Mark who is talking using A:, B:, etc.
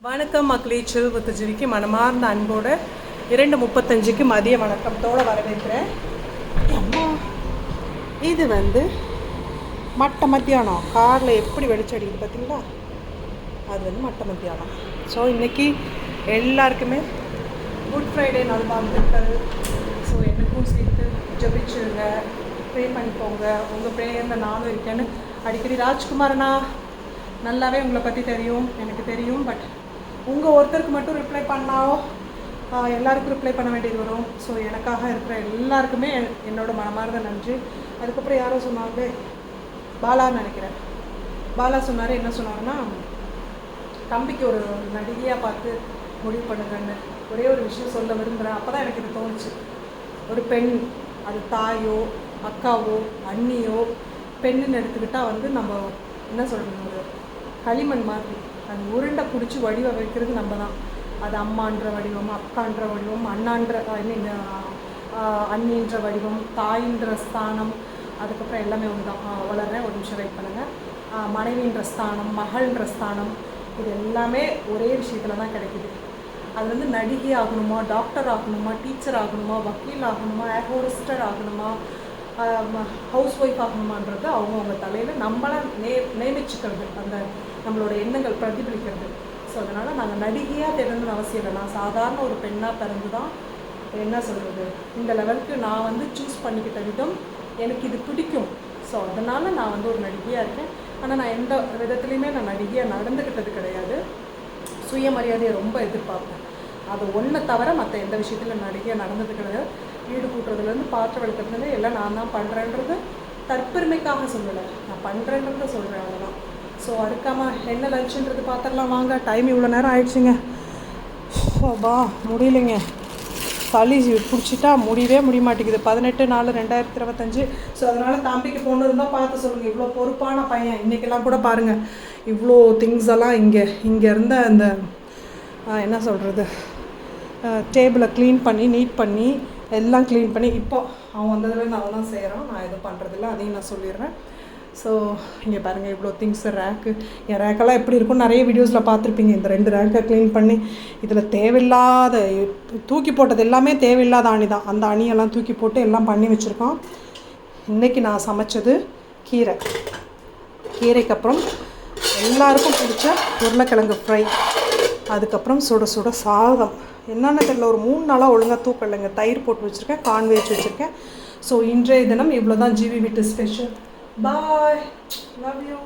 A: வணக்கம் மக்களே, செல்வத்துஜிவிக்கு மனமார்ந்த அன்போடு 2:35 மதிய வணக்கத்தோடு வரவேற்கிறேன். அம்மா, இது மத்தியானம் காரில் எப்படி வெளிச்சடிக்குது பார்த்தீங்களா? அது மத்தியானம். ஸோ இன்றைக்கி எல்லாருக்குமே குட் ஃப்ரைடே நல்வாழ்த்துக்கள். ஸோ எனக்கும் சேர்த்து ஜபிச்சுருங்க, ப்ரே பண்ணிக்கோங்க. உங்கள் ப்ரேயரில் நானும் இருக்கேன்னு அடிக்கடி ராஜ்குமாரனா நல்லாவே உங்களை பற்றி தெரியும், எனக்கு தெரியும். பட் உங்கள் ஒருத்தருக்கு மட்டும் ரிப்ளை பண்ணாவோ எல்லாருக்கும் ரிப்ளை பண்ண வேண்டியது வரும். ஸோ எனக்காக இருக்கிற எல்லாருக்குமே என்னோடய மனமார்ந்த நன்றி. அதுக்கப்புறம் யாரோ சொன்னாங்களே, பாலான்னு நினைக்கிறேன். பாலா சொன்னார், என்ன சொன்னார்னா, தம்பிக்கு ஒரு நடிகையாக பார்த்து முடிவு பண்ணுங்கன்னு ஒரே ஒரு விஷயம் சொல்ல விரும்புகிறேன். அப்போ தான் எனக்கு இது தோணுச்சு. ஒரு பெண், அது தாயோ அக்காவோ அண்ணியோ பெண்ணுன்னு எடுத்துக்கிட்டால் நம்ம என்ன சொல்கிறது, ஒரு களிமண் மாதிரி அது உருண்டை பிடிச்சி வடிவ வைக்கிறது நம்ம தான். அது அம்மான்ற வடிவம், அக்கான்ற வடிவம், அண்ணான்ற அண்ணின்ற வடிவம், தாயின்ற ஸ்தானம், அதுக்கப்புறம் எல்லாமே ஒன்று தான். வளர்றேன், ஒரு நிமிஷம் வெயிட் பண்ணுங்கள். மனைவின்ற ஸ்தானம், மகள்ன்ற ஸ்தானம், இது எல்லாமே ஒரே விஷயத்தில் தான் கிடைக்கிது. அது நடிகை ஆகணுமா, டாக்டர் ஆகணுமா, டீச்சர் ஆகணுமா, வக்கீல் ஆகணுமா, ஏர்ஹோஸ்டர் ஆகணுமா, ஹவுஸ் ஒய்ஃப் ஆகணுமான்றது அவங்கவுங்க தலையில் நம்மளாம் நியமிச்சுக்கிறது, அந்த நம்மளோட எண்ணங்கள் பிரதிபலிக்கிறது. ஸோ அதனால் நாங்கள் நடிகையாக தேடணும்னு அவசியம் இல்லை. நான் சாதாரண ஒரு பெண்ணாக பிறந்து தான் என்ன சொல்கிறது, இந்த லெவலுக்கு நான் சூஸ் பண்ணிக்கிட்ட விதம் எனக்கு இது பிடிக்கும். ஸோ அதனால் நான் ஒரு நடிகையாக இருக்கேன். ஆனால் நான் எந்த விதத்துலையுமே நான் நடிகையாக நடந்துக்கிட்டது கிடையாது. சுயமரியாதையை ரொம்ப எதிர்பார்ப்பேன். அது ஒன்றை தவிர மற்ற எந்த விஷயத்தில் நடிகையாக நடந்தது கிடையாது. வீடு கூட்டுறதுலேருந்து பாத்திரம் வெளுக்கிறதுலேருந்து எல்லாம் நான் தான் பண்ணுறேன்றது தற்பெருமைக்காக சொல்லலை, நான் பண்ணுறேன்றத சொல்கிறேன், அவ்வளோதான். ஸோ அடுக்காமல் என்ன லஞ்சுன்றது பார்த்துடலாம் வாங்க. டைம் இவ்வளோ நேரம் ஆயிடுச்சுங்க. வா முடியலைங்க, சளி பிடிச்சிட்டா முடியவே முடிய மாட்டேங்குது. 18/4/2025. ஸோ அதனால் தம்பிக்கு பொண்ணு இருந்தால் பார்த்து சொல்லுங்கள். இவ்வளோ பொறுப்பான பையன். இன்றைக்கெல்லாம் கூட பாருங்கள், இவ்வளோ திங்ஸ் எல்லாம் இங்கே இருந்த அந்த என்ன சொல்கிறது, டேபிளை க்ளீன் பண்ணி நீட் பண்ணி எல்லாம் க்ளீன் பண்ணி இப்போ அவன் வந்ததுலேருந்து அவன் தான் செய்கிறான். நான் எதுவும் பண்ணுறதில்ல, அதையும் நான் சொல்லிடுறேன். ஸோ இங்கே பாருங்கள், இவ்வளோ திங்ஸு, ரேக்கு. என் ரேக்கெல்லாம் எப்படி இருக்கும்னு நிறைய வீடியோஸில் பார்த்துருப்பீங்க. இந்த 2 ரேக்கை க்ளீன் பண்ணி இதில் தேவையில்லாத தூக்கி போட்டது எல்லாமே தேவையில்லாத அணி தான். அந்த அணியெல்லாம் தூக்கி போட்டு எல்லாம் பண்ணி வச்சுருக்கோம். இன்றைக்கி நான் சமைச்சது கீரைக்கு அப்புறம் எல்லாருக்கும் பிடிச்ச உருளைக்கிழங்கு ஃப்ரை, அதுக்கப்புறம் சுட சுட சாதம். என்னென்ன தெரியல, ஒரு 3 நாளாக ஒழுங்காக தூக்கலைங்க. தயிர் போட்டு வச்சுருக்கேன், கான்வேஜ் வச்சுருக்கேன். ஸோ இன்றைய தினம் இவ்வளோ தான் ஜிவி வீட்டு ஸ்பெஷல். Bye, love you.